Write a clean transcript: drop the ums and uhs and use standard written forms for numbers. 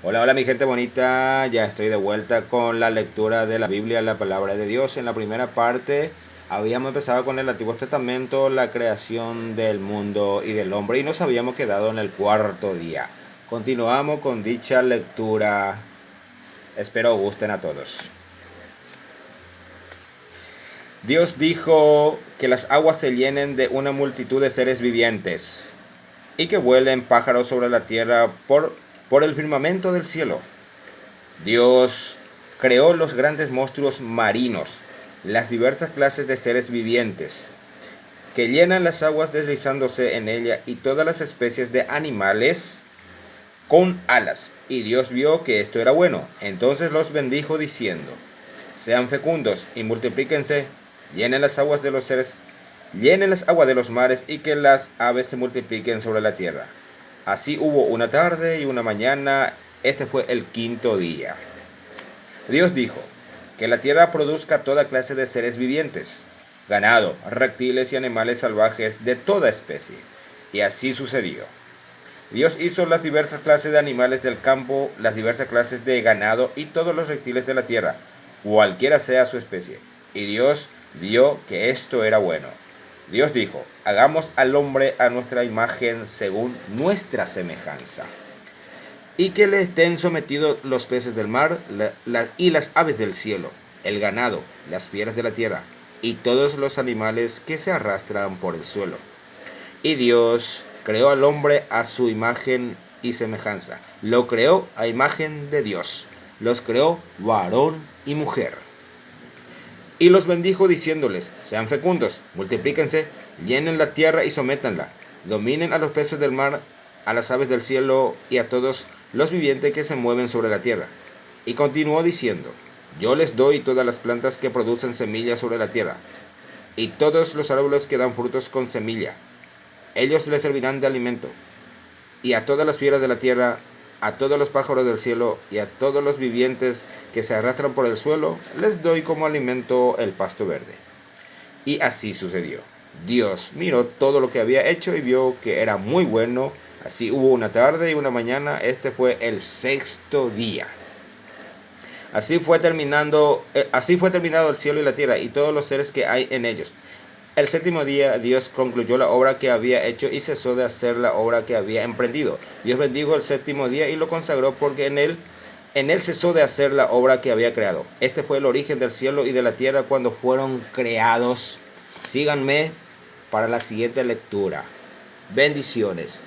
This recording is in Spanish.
Hola, hola mi gente bonita, ya estoy de vuelta con la lectura de la Biblia, la palabra de Dios. En la primera parte habíamos empezado con el Antiguo Testamento, la creación del mundo y del hombre y nos habíamos quedado en el cuarto día. Continuamos con dicha lectura, espero gusten a todos. Dios dijo que las aguas se llenen de una multitud de seres vivientes y que vuelen pájaros sobre la tierra por el firmamento del cielo. Dios creó los grandes monstruos marinos, las diversas clases de seres vivientes, que llenan las aguas deslizándose en ella y todas las especies de animales con alas. Y Dios vio que esto era bueno. Entonces los bendijo diciendo, sean fecundos y multiplíquense, llenen las aguas de los seres, llenen las aguas de los mares y que las aves se multipliquen sobre la tierra. Así hubo una tarde y una mañana, este fue el quinto día. Dios dijo, que la tierra produzca toda clase de seres vivientes, ganado, reptiles y animales salvajes de toda especie. Y así sucedió. Dios hizo las diversas clases de animales del campo, las diversas clases de ganado y todos los reptiles de la tierra, cualquiera sea su especie. Y Dios vio que esto era bueno. Dios dijo, hagamos al hombre a nuestra imagen según nuestra semejanza, y que le estén sometidos los peces del mar y las aves del cielo, el ganado, las fieras de la tierra, y todos los animales que se arrastran por el suelo. Y Dios creó al hombre a su imagen y semejanza. Lo creó a imagen de Dios. Los creó varón y mujer. Y los bendijo diciéndoles, sean fecundos, multiplíquense, llenen la tierra y sométanla, dominen a los peces del mar, a las aves del cielo y a todos los vivientes que se mueven sobre la tierra. Y continuó diciendo, yo les doy todas las plantas que producen semillas sobre la tierra, y todos los árboles que dan frutos con semilla. Ellos les servirán de alimento. Y a todas las fieras de la tierra, a todos los pájaros del cielo y a todos los vivientes que se arrastran por el suelo, les doy como alimento el pasto verde. Y así sucedió. Dios miró todo lo que había hecho y vio que era muy bueno. Así hubo una tarde y una mañana. Este fue el sexto día. Así fue terminado el cielo y la tierra y todos los seres que hay en ellos. El séptimo día Dios concluyó la obra que había hecho y cesó de hacer la obra que había emprendido. Dios bendijo el séptimo día y lo consagró porque en él cesó de hacer la obra que había creado. Este fue el origen del cielo y de la tierra cuando fueron creados. Síganme para la siguiente lectura. Bendiciones.